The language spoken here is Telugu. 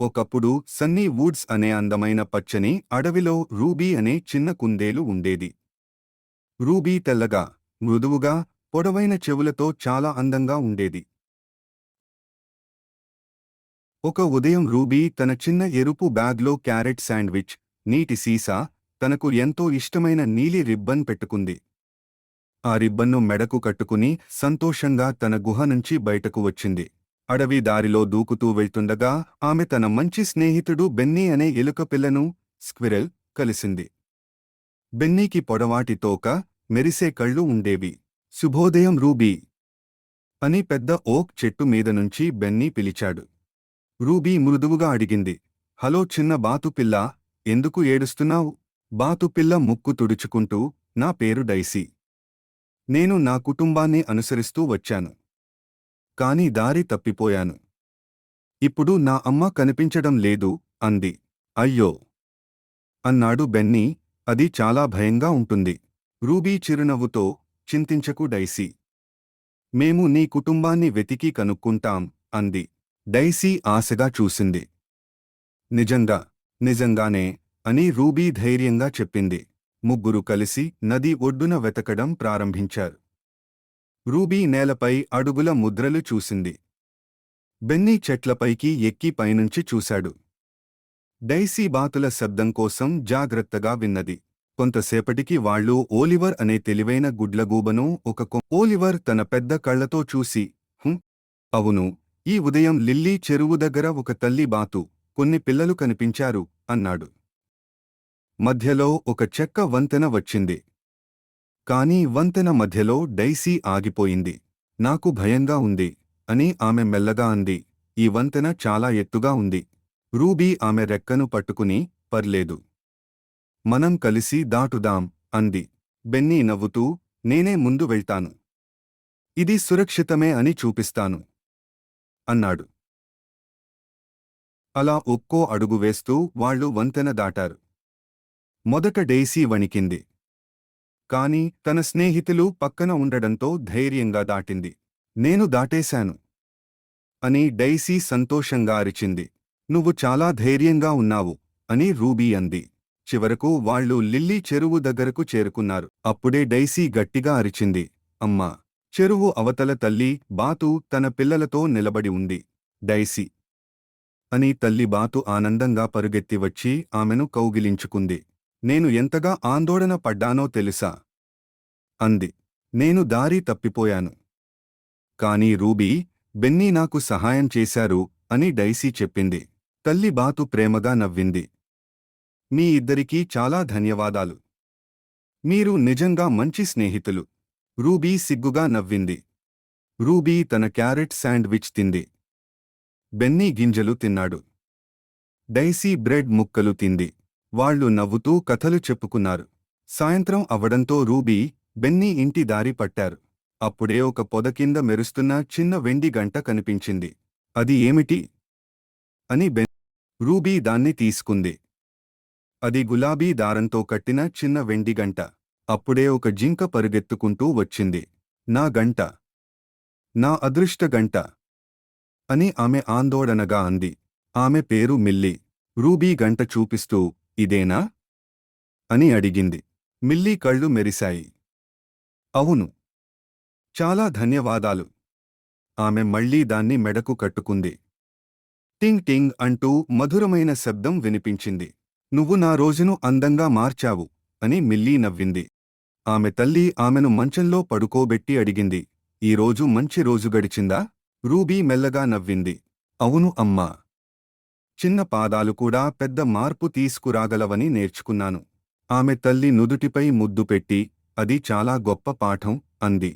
ఒకప్పుడు సన్నీ వుడ్స్ అనే అందమైన పచ్చని అడవిలో రూబీ అనే చిన్న కుందేలు ఉండేది. రూబీ తెల్లగా, మృదువుగా, పొడవైన చెవులతో చాలా అందంగా ఉండేది. ఒక ఉదయం రూబీ తన చిన్న ఎరుపు బ్యాగ్లో క్యారెట్ శాండ్విచ్, నీటి సీసా, తనకు ఎంతో ఇష్టమైన నీలి రిబ్బన్ పెట్టుకుంది. ఆ రిబ్బన్ను మెడకు కట్టుకుని సంతోషంగా తన గుహ నుంచి బయటకు వచ్చింది. అడవి దారిలో దూకుతూ వెళ్తుండగా ఆమె తన మంచి స్నేహితుడు బెన్నీ అనే ఎలుక పిల్లను, స్క్విరెల్, కలిసింది. బెన్నీకి పొడవాటి తోక, మెరిసే కళ్ళు ఉండేవి. శుభోదయం రూబీ అని పెద్ద ఓక్ చెట్టు మీద నుంచి బెన్నీ పిలిచాడు. రూబీ మృదువుగా అడిగింది, హలో చిన్న బాతుపిల్లా, ఎందుకు ఏడుస్తున్నావు? బాతుపిల్ల ముక్కు తుడుచుకుంటూ, నా పేరు డైసీ. నేను నా కుటుంబాన్ని అనుసరిస్తూ వచ్చాను. కాని దారి తప్పిపోయాను. ఇప్పుడు నా అమ్మ కనిపించడం లేదు అంది. అయ్యో అన్నాడు బెన్నీ, అది చాలా భయంగా ఉంటుంది. రూబీ చిరునవ్వుతో, చింతించకు డైసీ. మేము నీ కుటుంబాన్ని వెతికి కనుక్కుంటాం అంది. డైసీ ఆశగా చూసింది. నిజంగా, నిజంగానే అని రూబీ ధైర్యంగా చెప్పింది. ముగ్గురు కలిసి నది ఒడ్డున వెతకడం ప్రారంభించారు. రూబీ నేలపై అడుగుల ముద్రలు చూసింది. బెన్నీ చెట్లపైకి ఎక్కి పైనుంచి చూశాడు. డైసీ బాతుల శబ్దం కోసం జాగ్రత్తగా విన్నది. కొంతసేపటికి వాళ్ళు ఓలివర్ అనే తెలివైన గుడ్లగూబను ఓలివర్ తన పెద్ద కళ్లతో చూసి, అవును, ఈ ఉదయం లిల్లీ చెరువు దగ్గర ఒక తల్లి బాతు, కొన్ని పిల్లలు కనిపించారు అన్నాడు. మధ్యలో ఒక చెక్క వంతెన వచ్చింది. కాని వంతెన మధ్యలో డైసీ ఆగిపోయింది. నాకు భయంగా ఉంది అని ఆమె మెల్లగా అంది. ఈ వంతెన చాలా ఎత్తుగా ఉంది. రూబీ ఆమె రెక్కను పట్టుకుని, పర్లేదు, మనం కలిసి దాటుదాం అంది. బెన్నీ నవ్వుతూ, నేనే ముందు వెళ్తాను. ఇది సురక్షితమే అని చూపిస్తాను అన్నాడు. అలా ఒక్కో అడుగు వేస్తూ వాళ్లు వంతెన దాటారు. మొదట డైసీ వణికింది. కాని తన స్నేహితులు పక్కన ఉండడంతో ధైర్యంగా దాటింది. నేను దాటేశాను అని డైసీ సంతోషంగా అరిచింది. నువ్వు చాలా ధైర్యంగా ఉన్నావు అని రూబీ అంది. చివరకు వాళ్లు లిల్లీ చెరువు దగ్గరకు చేరుకున్నారు. అప్పుడే డైసీ గట్టిగా అరిచింది, అమ్మా! చెరువు అవతల తల్లి బాతు తన పిల్లలతో నిలబడి ఉంది. డైసీ అని తల్లి బాతు ఆనందంగా పరుగెత్తి వచ్చి ఆమెను కౌగిలించుకుంది. నేను ఎంతగా ఆందోళన పడ్డానో తెలుసా అంది. నేను దారి తప్పిపోయాను. కాని రూబీ, బెన్నీ నాకు సహాయం చేశారు అని డైసీ చెప్పింది. తల్లి బాతు ప్రేమగా నవ్వింది. మీ ఇద్దరికీ చాలా ధన్యవాదాలు. మీరు నిజంగా మంచి స్నేహితులు. రూబీ సిగ్గుగా నవ్వింది. రూబీ తన క్యారెట్ శాండ్విచ్ తింది. బెన్నీ గింజలు తిన్నాడు. డైసీ బ్రెడ్ ముక్కలు తింది. వాళ్లు నవ్వుతూ కథలు చెప్పుకున్నారు. సాయంత్రం అవడంతో రూబీ, బెన్నీ ఇంటి దారి పట్టారు. అప్పుడే ఒక పొద కింద మెరుస్తున్న చిన్న వెండి గంట కనిపించింది. అది ఏమిటి అని రూబీ దాన్ని తీసుకుంది. అది గులాబీ దారంతో కట్టిన చిన్న వెండి గంట. అప్పుడే ఒక జింక పరుగెత్తుకుంటూ వచ్చింది. నా గంట, నా అదృష్ట గంట అని ఆమె ఆందోళనగా అంది. ఆమె పేరు మిల్లీ. రూబీ గంట చూపిస్తూ, ఇదేనా అని అడిగింది. మిల్లీ కళ్ళు మెరిశాయి. అవును, చాలా ధన్యవాదాలు. ఆమె మళ్లీ దాన్ని మెడకు కట్టుకుంది. టింగ్ టింగ్ అంటూ మధురమైన శబ్దం వినిపించింది. నువ్వు నా రోజును అందంగా మార్చావు అని మిల్లీ నవ్వింది. ఆమె తల్లి ఆమెను మంచంలో పడుకోబెట్టి అడిగింది, ఈరోజు మంచి రోజు గడిచిందా? రూబీ మెల్లగా నవ్వింది. అవును అమ్మా. చిన్న పాదాలు కూడా పెద్ద మార్పు తీసుకురాగలవని నేర్చుకున్నాను. ఆమె తల్లి నుదుటిపై ముద్దు పెట్టి, అది చాలా గొప్ప పాఠం అంది.